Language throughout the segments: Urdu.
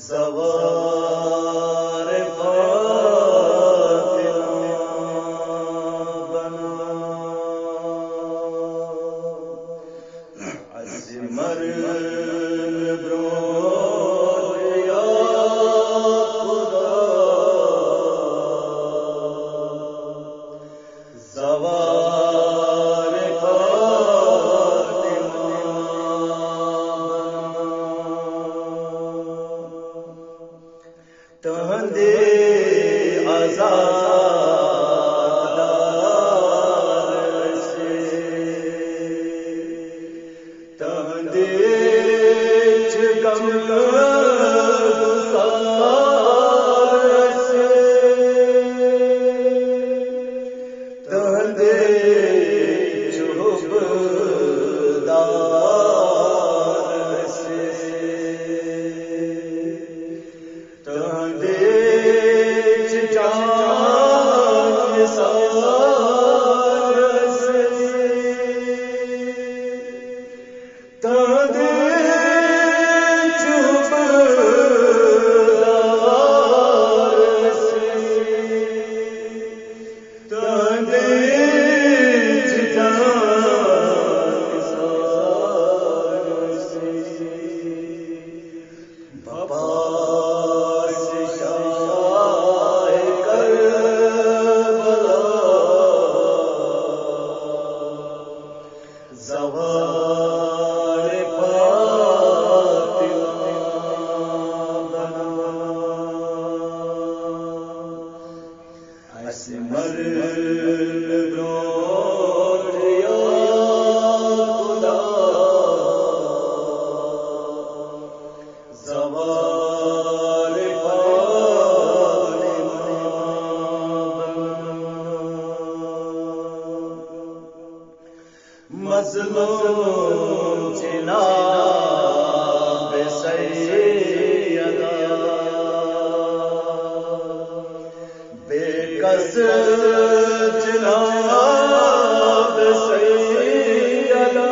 سوار فاطمہ بنا عزمر برود یا خدا سوار فاطمہ تہندے آزاد سے تہندے چگم گسار سے تہندے چوبدار سے تہندے سوار فاطمہ بنا عزمر برود یا خدا سوار فاطمہ مظلوم جناب سیدہ بے کس جناب سیدہ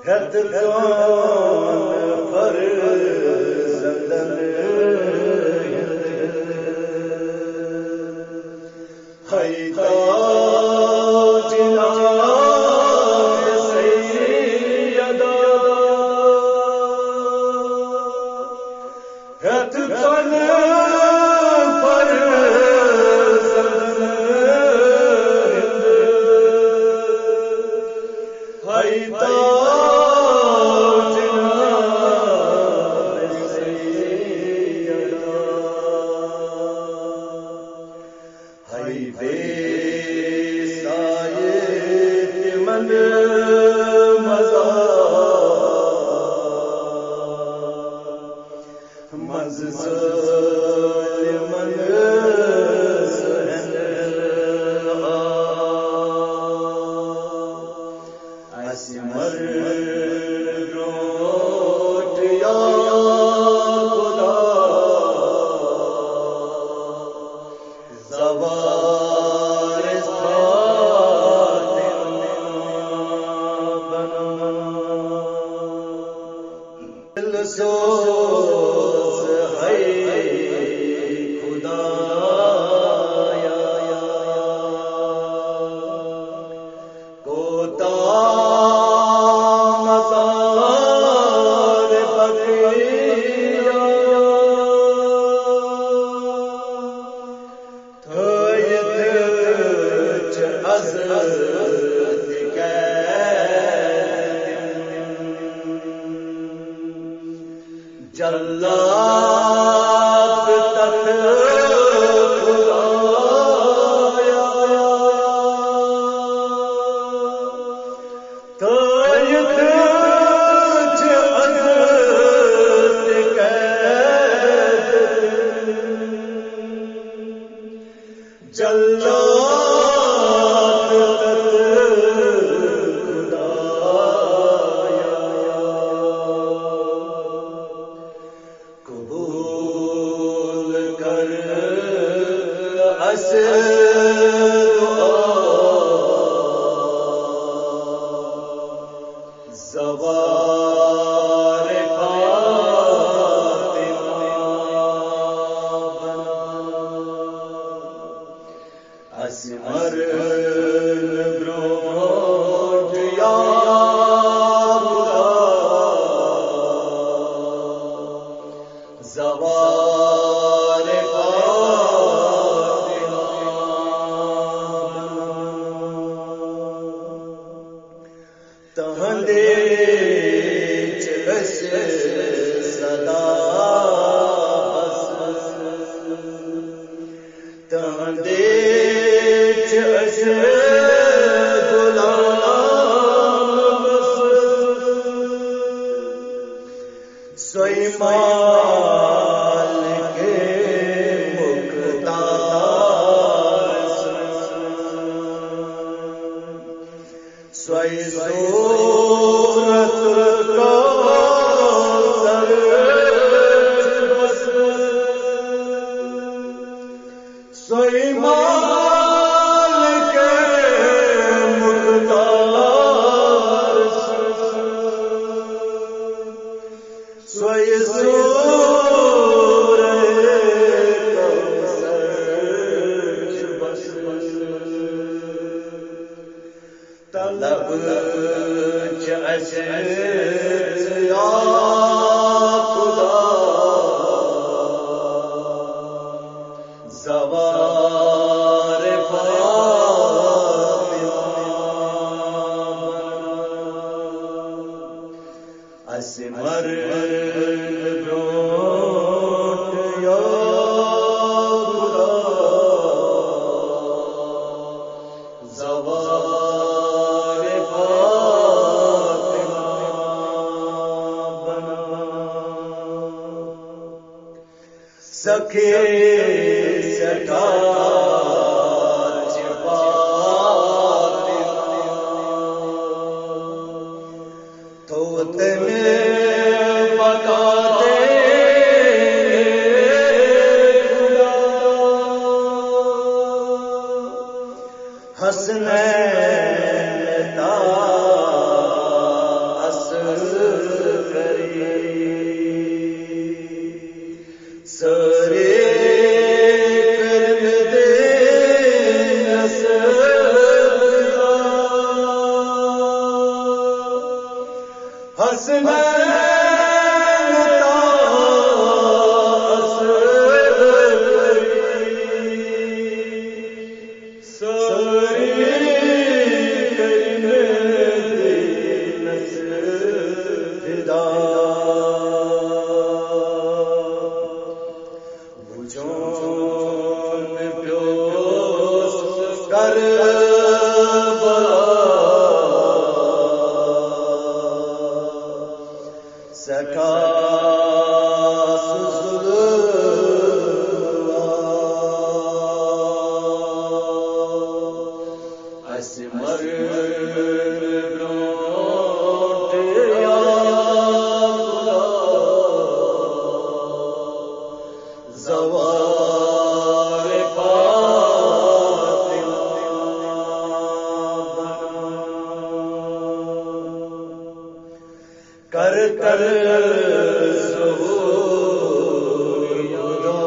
ہدکان فرزندن حیدر جناب سیدہ ہدکان فرزندن حیدر بے سایت من مزار مزار من سہن عزمر برود یا خدا سوار فاطمہ بنا دل سوز ہے خدایا کوتاہ مزار بقیہ جلاد تک خدایا تایت عزت قید جلاد تک خدایا قبول سوئی مالک مقتدر سوئی صورت کو سوئی مالک مقتدر سوئی طلب یا خدا زوار فاطمہ اسمر برونٹ یا خدا زوار فاطمہ سکے سکا تو تمہیں بتا دے حسنین تا عسکری سرے کرن دے حسنین تا عسکری سرے کرن دے فدا وجون پیوس کربلا سکا اسمر برونٹ یا خدا زوار فاطمہ کر کر ظہور خدا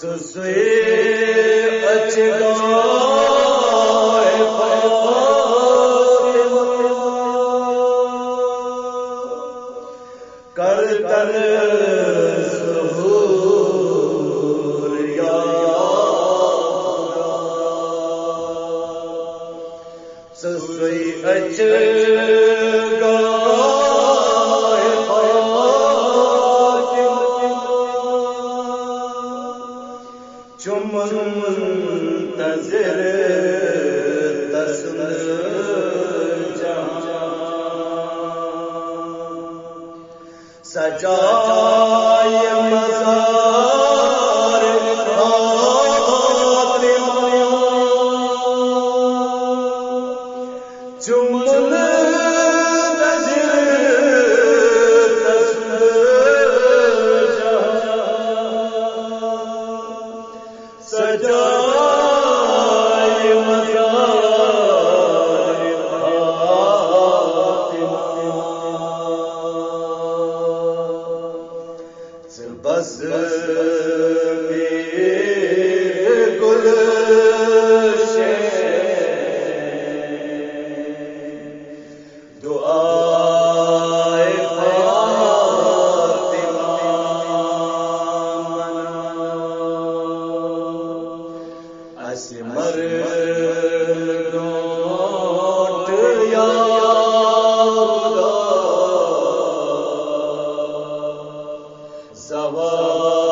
تجھے اچگائے فاطمہ کر کر ظہور یا سوئی اچگائے فاطمہ چمن منتظر تسل جہاں سجائے مزار فاطمہ چمن منتظر تسل جہاں سجائے مزار فاطمہ بس گلشن دعائے فاطمہ اسمر برونٹ یا خدا زوار